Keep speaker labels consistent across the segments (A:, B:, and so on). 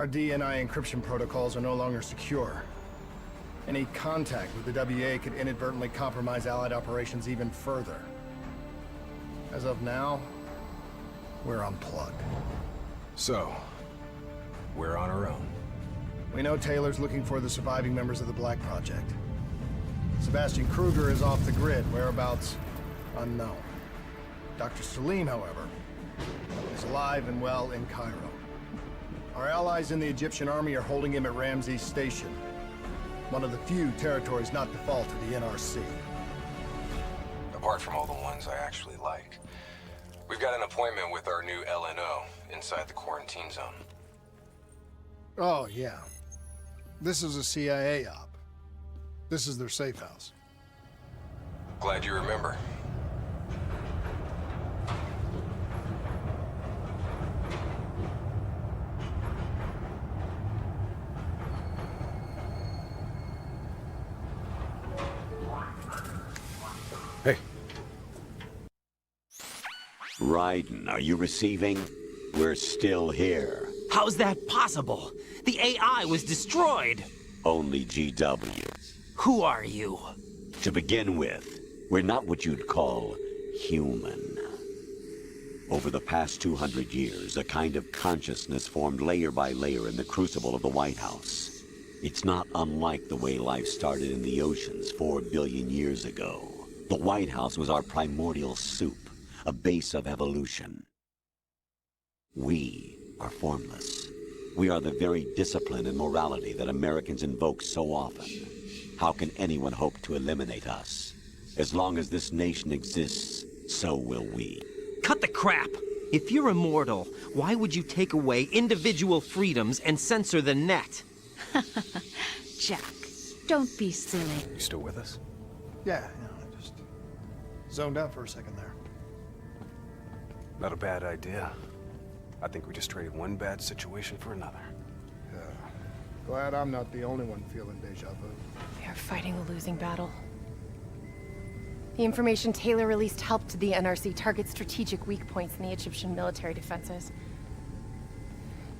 A: Our DNI encryption protocols are no longer secure. Any contact with the WA could inadvertently compromise Allied operations even further. As of now, we're unplugged.
B: So, we're on our own.
A: We know Taylor's looking for the surviving members of the Black Project. Sebastian Kruger is off the grid, whereabouts unknown. Dr. Salim, however, is alive and well in Cairo. Our allies in the Egyptian army are holding him at Ramses Station, one of the few territories not default to the NRC.
B: Apart from all the ones I actually like. We've got an appointment with our new LNO inside the quarantine zone.
A: Oh, yeah. This is a CIA op. This is their safe house.
B: Glad you remember. Hey.
C: Raiden, are you receiving? We're still here.
D: How's that possible? The AI was destroyed!
C: Only GW.
D: Who are you?
C: To begin with, we're not what you'd call human. Over the past 200 years, a kind of consciousness formed layer by layer in the crucible of the White House. It's not unlike the way life started in the oceans 4 billion years ago. The White House was our primordial soup, a base of evolution. We are formless. We are the very discipline and morality that Americans invoke so often. How can anyone hope to eliminate us? As long as this nation exists, so will we.
D: Cut the crap! If you're immortal, why would you take away individual freedoms and censor the net?
E: Jack, don't be silly.
B: You still with us?
A: Yeah, I just zoned out for a second there.
B: Not a bad idea. I think we just traded one bad situation for another.
A: Yeah. Glad I'm not the only one feeling deja vu.
F: We are fighting a losing battle. The information Taylor released helped the NRC target strategic weak points in the Egyptian military defenses.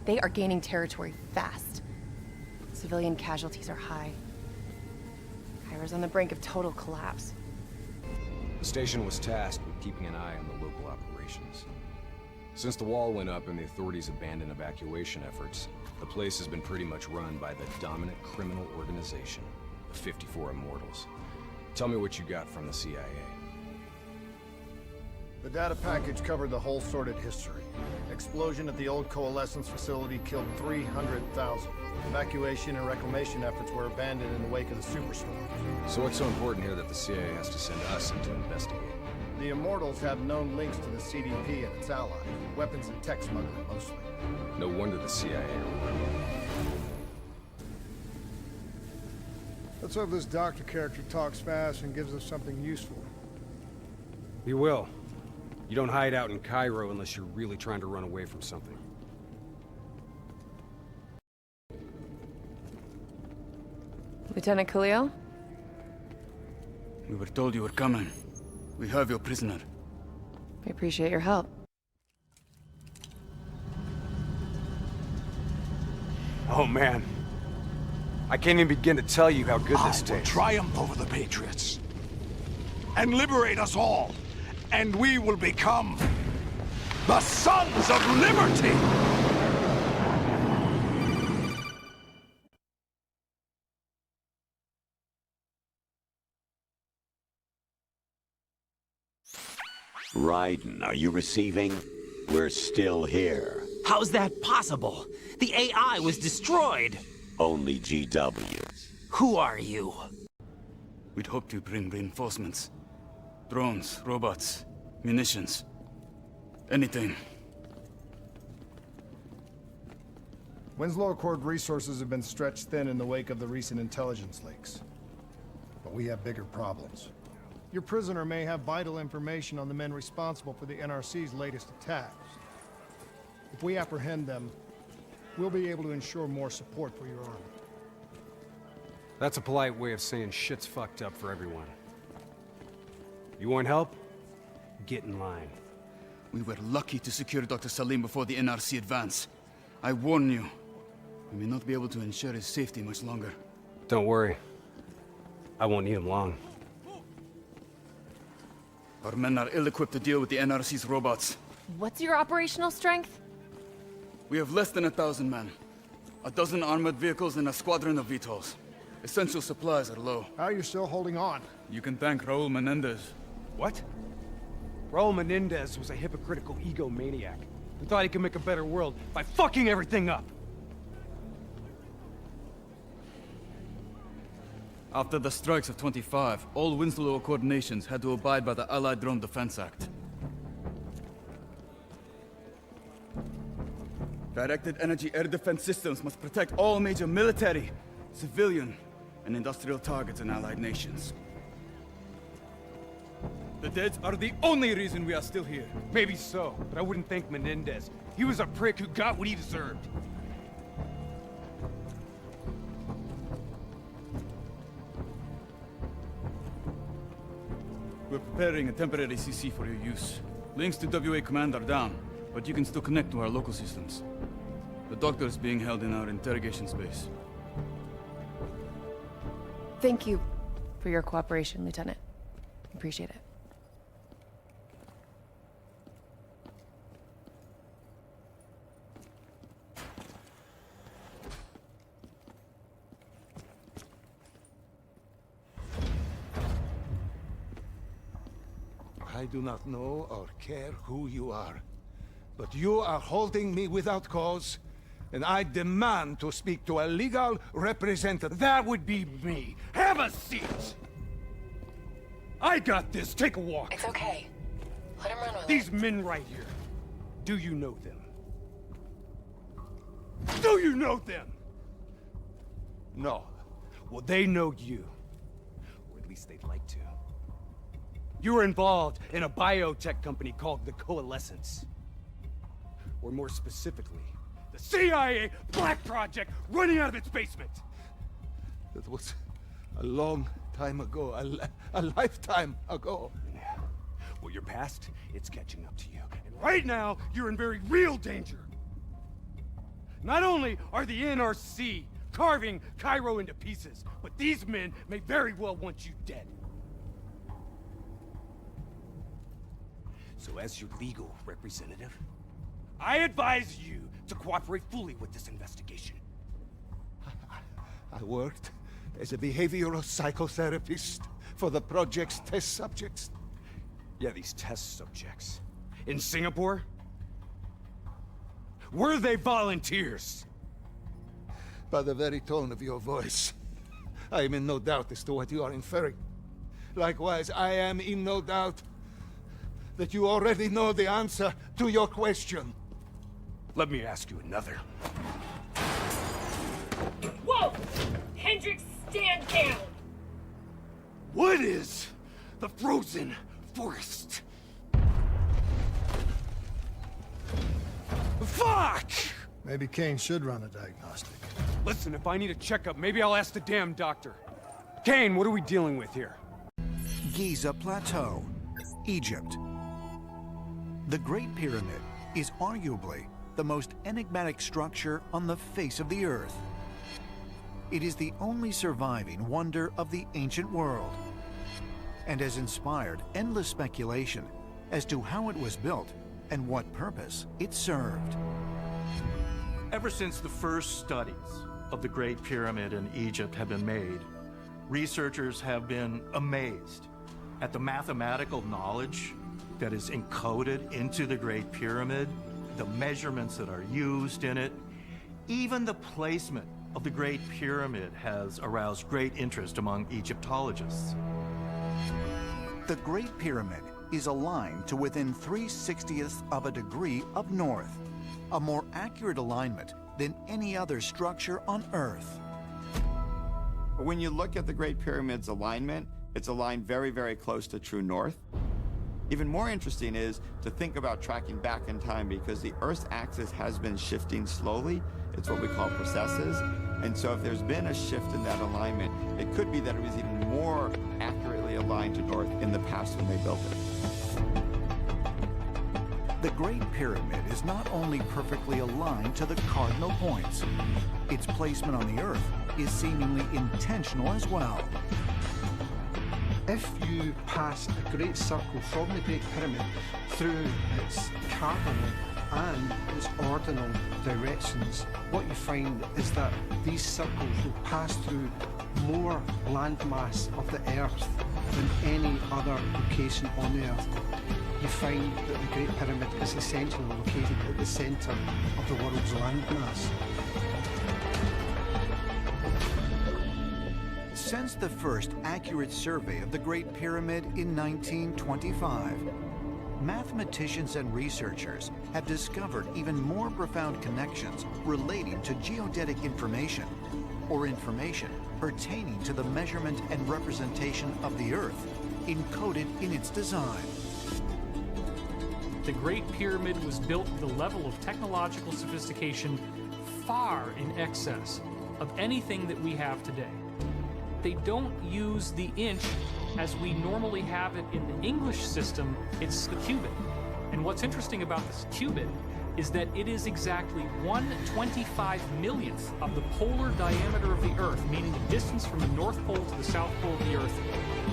F: They are gaining territory fast. Civilian casualties are high. Cairo's on the brink of total collapse.
B: The station was tasked with keeping an eye on the local operations. Since the wall went up and the authorities abandoned evacuation efforts, the place has been pretty much run by the dominant criminal organization, the 54 Immortals. Tell me what you got from the CIA.
A: The data package covered the whole sordid history. Explosion at the old Coalescence facility killed 300,000. Evacuation and reclamation efforts were abandoned in the wake of the superstorm.
B: So what's so important here that the CIA has to send us in to investigate?
A: The Immortals have known links to the CDP and its allies. Weapons and tech smuggling, mostly.
B: No wonder the CIA.
G: Let's hope this doctor character talks fast and gives us something useful.
B: He will. You don't hide out in Cairo unless you're really trying to run away from something.
F: Lieutenant Khalil?
H: We were told you were coming. We have your prisoner.
F: We appreciate your help.
B: Oh man. I can't even begin to tell you how good this
I: I will
B: tastes.
I: triumph over the Patriots. And liberate us all. And we will become the Sons of Liberty!
C: Raiden, are you receiving? We're still here.
D: How's that possible? The AI was destroyed!
C: Only GW.
D: Who are you?
H: We'd hoped to bring reinforcements. Drones, robots, munitions. Anything.
A: Winslow Accord resources have been stretched thin in the wake of the recent intelligence leaks. But we have bigger problems.
G: Your prisoner may have vital information on the men responsible for the NRC's latest attacks. If we apprehend them, we'll be able to ensure more support for your army.
B: That's a polite way of saying shit's fucked up for everyone. You want help? Get in line.
H: We were lucky to secure Dr. Salim before the NRC advance. I warn you, We may not be able to ensure his safety much longer.
J: Don't worry. I won't need him long.
H: Our men are ill-equipped to deal with the NRC's robots.
F: What's your operational strength?
H: We have less than 1,000 men. 12 armored vehicles and a squadron of VTOLs. Essential supplies are low.
G: How are you still holding on?
H: You can thank Raul Menendez.
J: What? Raul Menendez was a hypocritical egomaniac who thought he could make a better world by fucking everything up.
H: After the strikes of 25, all Winslow Accord nations had to abide by the Allied Drone Defense Act. Directed energy air defense systems must protect all major military, civilian, and industrial targets in Allied nations. The dead are the only reason we are still here.
J: Maybe so, but I wouldn't thank Menendez. He was a prick who got what he deserved.
H: We're preparing a temporary CC for your use. Links to WA Command are down, but you can still connect to our local systems. The doctor is being held in our interrogation space.
F: Thank you for your cooperation, Lieutenant. Appreciate it.
I: I do not know or care who you are, but you are holding me without cause, and I demand to speak to a legal representative.
J: That would be me. Have a seat! I got this. Take a walk.
F: It's okay. Let him run with
J: These men right here. Do you know them? Do you know them?
I: No.
J: Well, they know you. Or at least they'd like to. You were involved in a biotech company called the Coalescence. Or more specifically, the CIA Black Project running out of its basement.
I: That was a long time ago, a lifetime ago.
J: Yeah. Well, your past, it's catching up to you. And right now, you're in very real danger. Not only are the NRC carving Cairo into pieces, but these men may very well want you dead. So as your legal representative, I advise you to cooperate fully with this investigation.
I: I worked as a behavioral psychotherapist for the project's test subjects.
J: Yeah, these test subjects. In Singapore? Were they volunteers?
I: By the very tone of your voice, I am in no doubt as to what you are inferring. Likewise, I am in no doubt that you already know the answer to your question.
J: Let me ask you another.
K: Whoa! Hendricks, stand down!
J: What is the frozen forest? Fuck!
G: Maybe Kane should run a diagnostic.
J: Listen, if I need a checkup, maybe I'll ask the damn doctor. Kane, what are we dealing with here?
L: Giza Plateau, Egypt. The Great Pyramid is arguably the most enigmatic structure on the face of the Earth. It is the only surviving wonder of the ancient world, and has inspired endless speculation as to how it was built and what purpose it served.
M: Ever since the first studies of the Great Pyramid in Egypt have been made, researchers have been amazed at the mathematical knowledge that is encoded into the Great Pyramid, the measurements that are used in it. Even the placement of the Great Pyramid has aroused great interest among Egyptologists.
L: The Great Pyramid is aligned to within 3/60th of a degree up north, a more accurate alignment than any other structure on Earth.
N: When you look at the Great Pyramid's alignment, it's aligned very, very close to true north. Even more interesting is to think about tracking back in time, because the Earth's axis has been shifting slowly. It's what we call precesses. And so if there's been a shift in that alignment, it could be that it was even more accurately aligned to north in the past when they built it.
L: The Great Pyramid is not only perfectly aligned to the cardinal points, it its placement on the Earth is seemingly intentional as well.
O: If you pass a great circle from the Great Pyramid through its cardinal and its ordinal directions, what you find is that these circles will pass through more landmass of the Earth than any other location on the Earth. You find that the Great Pyramid is essentially located at the centre of the world's landmass.
L: Since the first accurate survey of the Great Pyramid in 1925, mathematicians and researchers have discovered even more profound connections relating to geodetic information, or information pertaining to the measurement and representation of the Earth, encoded in its design.
P: The Great Pyramid was built with a level of technological sophistication far in excess of anything that we have today. They don't use the inch as we normally have it in the English system. It's the cubit. And what's interesting about this cubit is that it is exactly 1/25 millionth of the polar diameter of the Earth, meaning the distance from the North Pole to the South Pole of the Earth.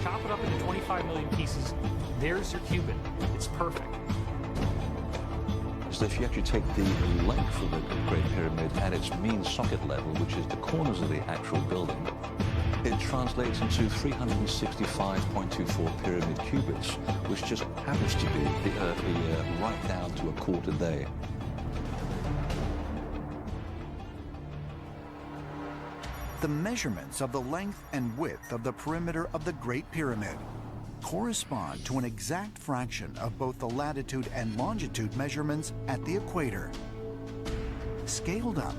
P: Chop it up into 25 million pieces, there's your cubit. It's perfect.
Q: So if you actually take the length of the Great Pyramid at its mean socket level, which is the corners of the actual building, it translates into 365.24 pyramid cubits, which just happens to be the earthly year right down to a quarter day.
L: The measurements of the length and width of the perimeter of the Great Pyramid correspond to an exact fraction of both the latitude and longitude measurements at the equator. Scaled up,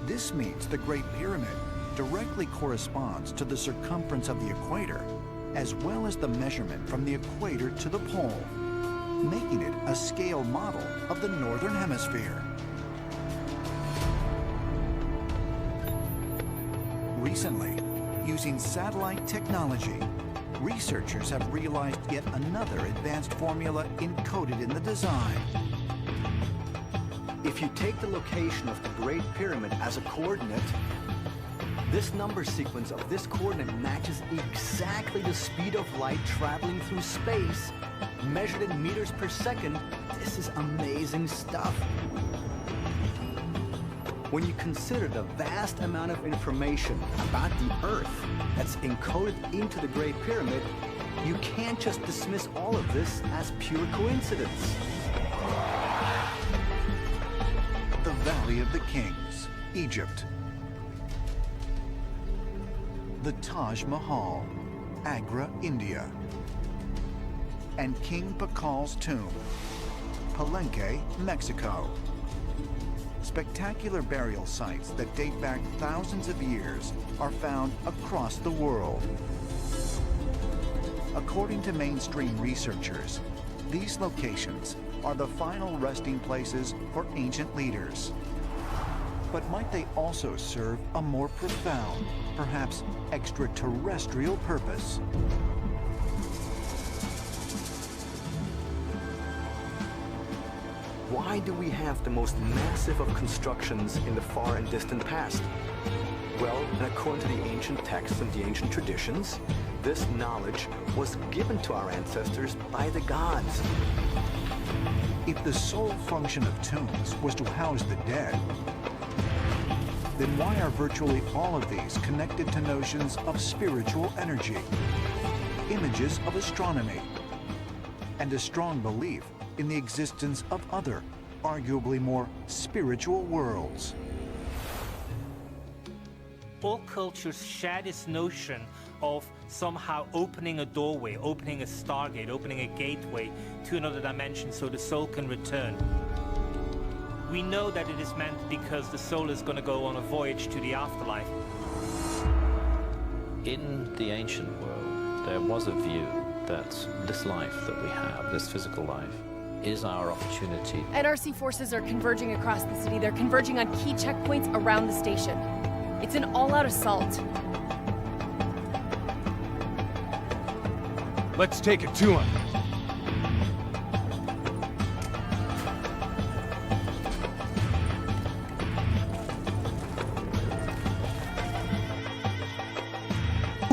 L: this means the Great Pyramid directly corresponds to the circumference of the equator, as well as the measurement from the equator to the pole, making it a scale model of the Northern Hemisphere. Recently, using satellite technology, researchers have realized yet another advanced formula encoded in the design.
R: If you take the location of the Great Pyramid as a coordinate, this number sequence of this coordinate matches exactly the speed of light traveling through space, measured in meters per second. This is amazing stuff. When you consider the vast amount of information about the Earth that's encoded into the Great Pyramid, you can't just dismiss all of this as pure coincidence.
L: The Valley of the Kings, Egypt. The Taj Mahal, Agra, India. And King Pakal's tomb, Palenque, Mexico. Spectacular burial sites that date back thousands of years are found across the world. According to mainstream researchers, these locations are the final resting places for ancient leaders. But might they also serve a more profound, perhaps extraterrestrial purpose?
R: Why do we have the most massive of constructions in the far and distant past? Well, according to the ancient texts and the ancient traditions, this knowledge was given to our ancestors by the gods.
L: If the sole function of tombs was to house the dead, then why are virtually all of these connected to notions of spiritual energy, images of astronomy, and a strong belief in the existence of other, arguably more spiritual worlds?
S: All cultures share this notion of somehow opening a doorway, opening a stargate, opening a gateway to another dimension so the soul can return. We know that it is meant because the soul is going to go on a voyage to the afterlife.
Q: In the ancient world, there was a view that this life that we have, this physical life, is our opportunity.
F: NRC forces are converging across the city. They're converging on key checkpoints around the station. It's an all-out assault.
J: Let's take it to him.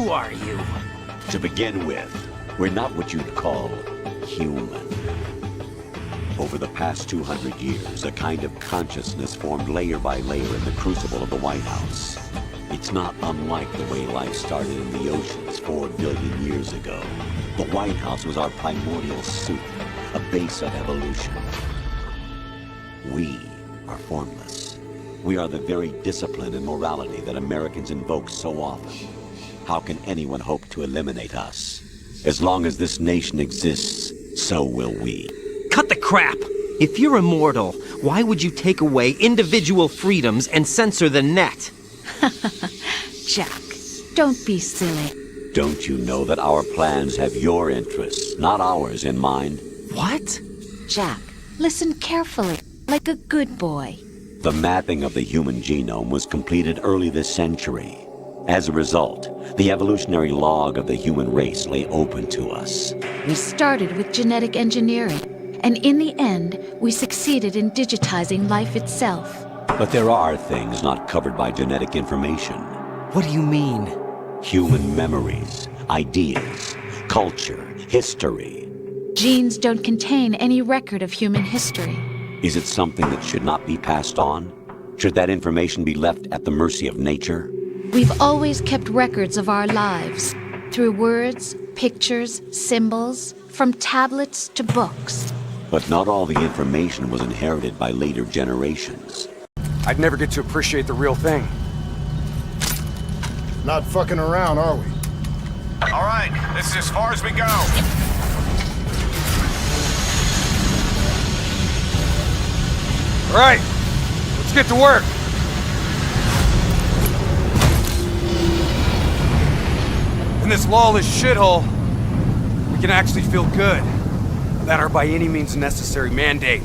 D: Who are you?
C: To begin with, we're not what you'd call human. Over the past 200 years, a kind of consciousness formed layer by layer in the crucible of the White House. It's not unlike the way life started in the oceans 4 billion years ago. The White House was our primordial soup, a base of evolution. We are formless. We are the very discipline and morality that Americans invoke so often. How can anyone hope to eliminate us? As long as this nation exists, so will we.
D: Cut the crap! If you're immortal, why would you take away individual freedoms and censor the net?
E: Jack, don't be silly.
C: Don't you know that our plans have your interests, not ours, in mind?
D: What?
E: Jack, listen carefully, like a good boy.
C: The mapping of the human genome was completed early this century. As a result, the evolutionary log of the human race lay open to us.
E: We started with genetic engineering, and in the end, we succeeded in digitizing life itself.
C: But there are things not covered by genetic information.
D: What do you mean?
C: Human memories, ideas, culture, history.
E: Genes don't contain any record of human history.
C: Is it something that should not be passed on? Should that information be left at the mercy of nature?
E: We've always kept records of our lives, through words, pictures, symbols, from tablets to books.
C: But not all the information was inherited by later generations.
B: I'd never get to appreciate the real thing.
A: Not fucking around, are we?
T: All right, this is as far as we go.
B: All right, let's get to work. In this lawless shithole, we can actually feel good about our by any means necessary mandate.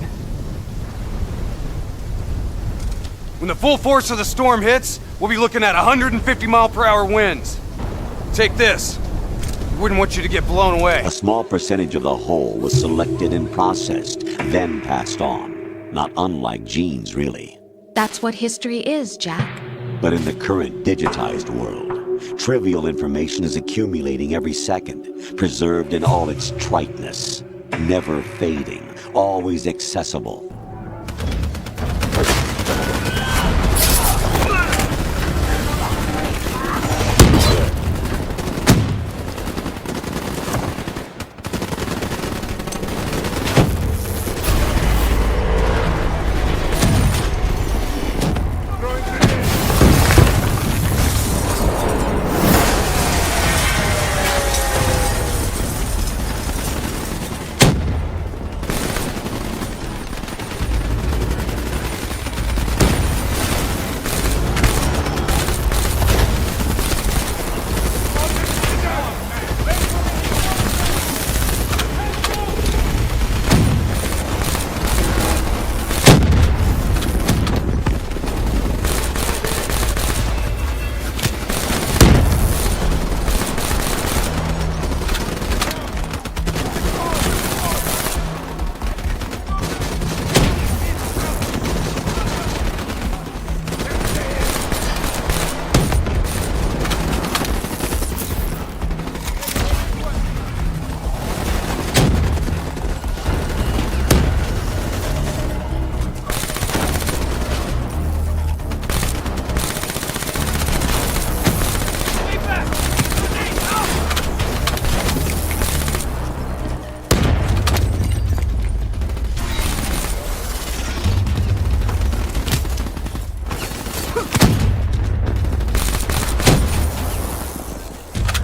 B: When the full force of the storm hits, we'll be looking at 150-mile-per-hour winds. Take this. We wouldn't want you to get blown away.
C: A small percentage of the whole was selected and processed, then passed on. Not unlike genes, really.
E: That's what history is, Jack.
C: But in the current digitized world, trivial information is accumulating every second, preserved in all its triteness, never fading, always accessible.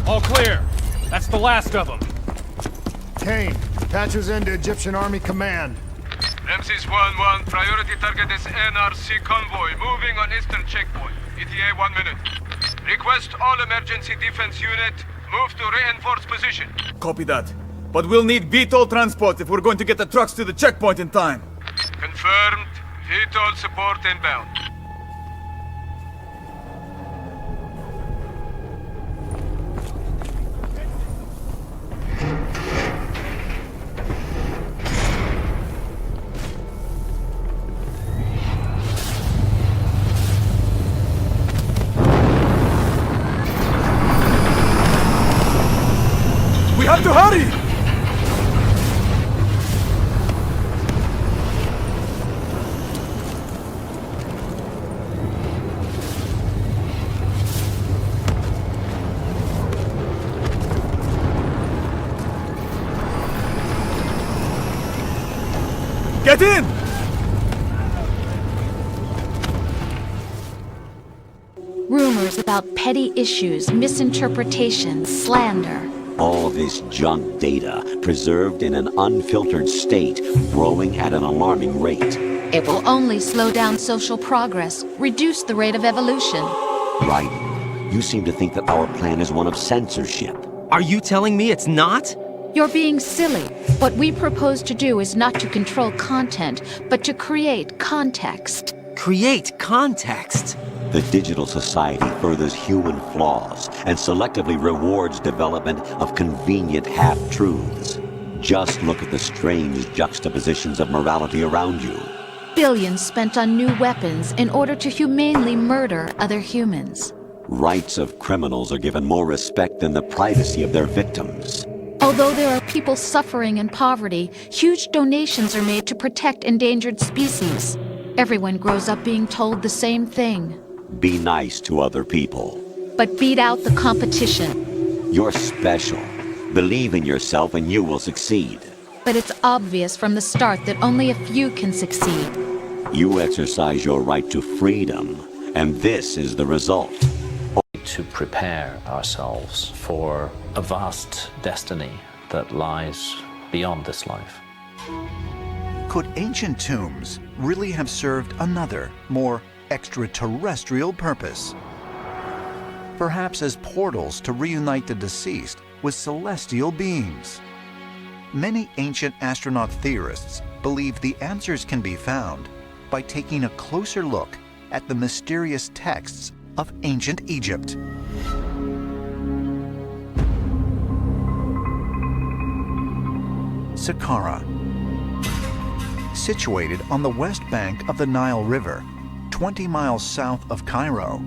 P: All clear. That's the last of them.
A: Kane, patches into Egyptian Army Command.
U: Ramses 1-1, priority target is NRC convoy, moving on eastern checkpoint. ETA 1 minute. Request all emergency defense unit, move to reinforced position.
H: Copy that. But we'll need VTOL transport if we're going to get the trucks to the checkpoint in time.
U: Confirmed. VTOL support inbound.
H: have to hurry! Get in!
E: Rumors about petty issues, misinterpretations, slander.
C: All this junk data, preserved in an unfiltered state, growing at an alarming rate.
E: It will only slow down social progress, reduce the rate of evolution.
C: Right. You seem to think that our plan is one of censorship.
D: Are you telling me it's not?
E: You're being silly. What we propose to do is not to control content, but to create context.
D: Create context?
C: The digital society furthers human flaws and selectively rewards development of convenient half-truths. Just look at the strange juxtapositions of morality around you.
E: Billions spent on new weapons in order to humanely murder other humans.
C: Rights of criminals are given more respect than the privacy of their victims.
E: Although there are people suffering in poverty, huge donations are made to protect endangered species. Everyone grows up being told the same thing.
C: Be nice to other people.
E: But beat out the competition.
C: You're special. Believe in yourself and you will succeed.
E: But it's obvious from the start that only a few can succeed.
C: You exercise your right to freedom, and this is the result.
Q: To prepare ourselves for a vast destiny that lies beyond this life.
L: Could ancient tombs really have served another, more extraterrestrial purpose? Perhaps as portals to reunite the deceased with celestial beings. Many ancient astronaut theorists believe the answers can be found by taking a closer look at the mysterious texts of ancient Egypt. Saqqara. Situated on the west bank of the Nile River, 20 miles south of Cairo,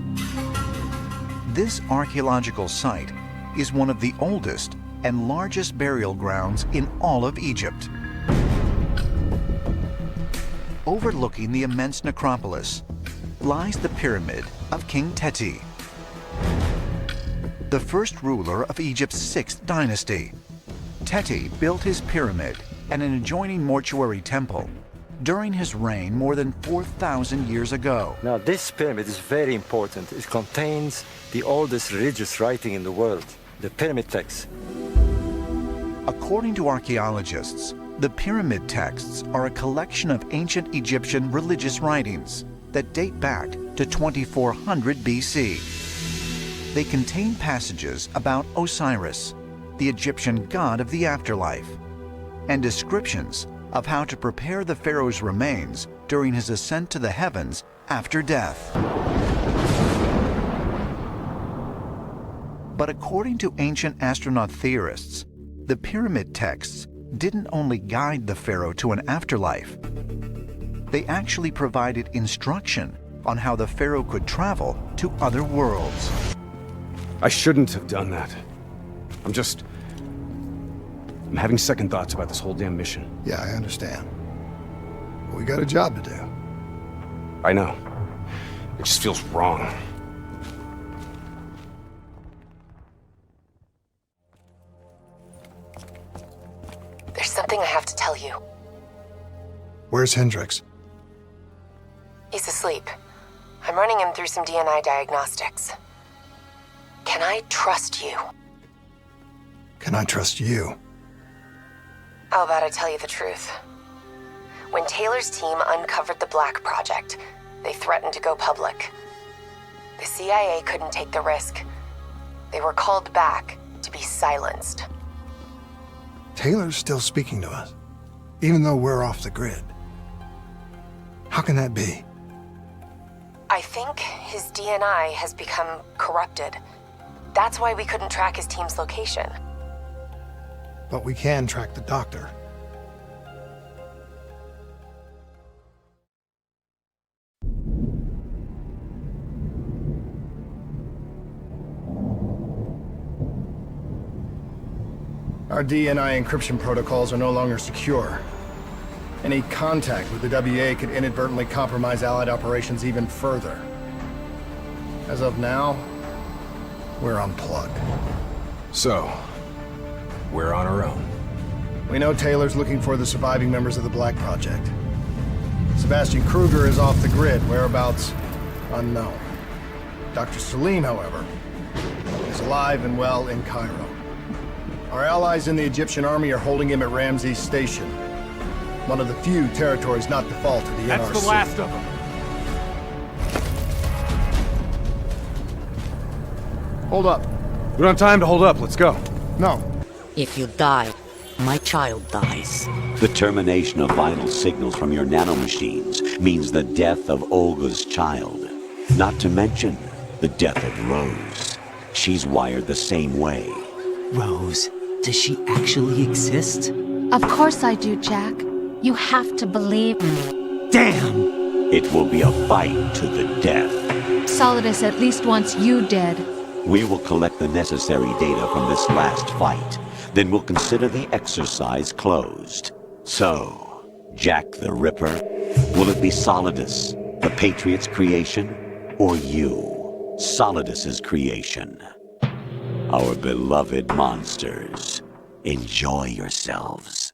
L: this archaeological site is one of the oldest and largest burial grounds in all of Egypt. Overlooking the immense necropolis lies the pyramid of King Teti, the first ruler of Egypt's 6th dynasty. Teti built his pyramid and an adjoining mortuary temple during his reign more than 4,000 years ago.
I: Now, this pyramid is very important. It contains the oldest religious writing in the world, the pyramid texts.
L: According to archaeologists, the pyramid texts are a collection of ancient Egyptian religious writings that date back to 2400 BC. They contain passages about Osiris, the Egyptian god of the afterlife, and descriptions of how to prepare the pharaoh's remains during his ascent to the heavens after death. But according to ancient astronaut theorists, the pyramid texts didn't only guide the pharaoh to an afterlife. They actually provided instruction on how the pharaoh could travel to other worlds.
B: I shouldn't have done that. I'm having second thoughts about this whole damn mission.
A: Yeah, I understand. We got a job to do.
B: I know. It just feels wrong.
F: There's something I have to tell you.
A: Where's Hendricks?
F: He's asleep. I'm running him through some DNA diagnostics. Can I trust you?
A: Can I trust you?
F: How about I tell you the truth? When Taylor's team uncovered the Black Project, they threatened to go public. The CIA couldn't take the risk. They were called back to be silenced.
A: Taylor's still speaking to us, even though we're off the grid. How can that be?
F: I think his DNI has become corrupted. That's why we couldn't track his team's location.
A: But we can track the doctor. Our DNI encryption protocols are no longer secure. Any contact with the WA could inadvertently compromise Allied operations even further. As of now, we're unplugged.
B: So, we're on our own.
A: We know Taylor's looking for the surviving members of the Black Project. Sebastian Kruger is off the grid, whereabouts unknown. Dr. Salim, however, is alive and well in Cairo. Our allies in the Egyptian army are holding him at Ramses Station, one of the few territories not default to the NRC.
H: That's the last of them.
A: Hold up.
B: We don't have time to hold up. Let's go.
A: No.
K: If you die, my child dies.
C: The termination of vital signals from your nanomachines means the death of Olga's child. Not to mention the death of Rose. She's wired the same way.
D: Rose, does she actually exist?
E: Of course I do, Jack. You have to believe me.
D: Damn!
C: It will be a fight to the death.
E: Solidus at least wants you dead.
C: We will collect the necessary data from this last fight. Then we'll consider the exercise closed. So, Jack the Ripper, will it be Solidus, the Patriot's creation, or you, Solidus's creation? Our beloved monsters, enjoy yourselves.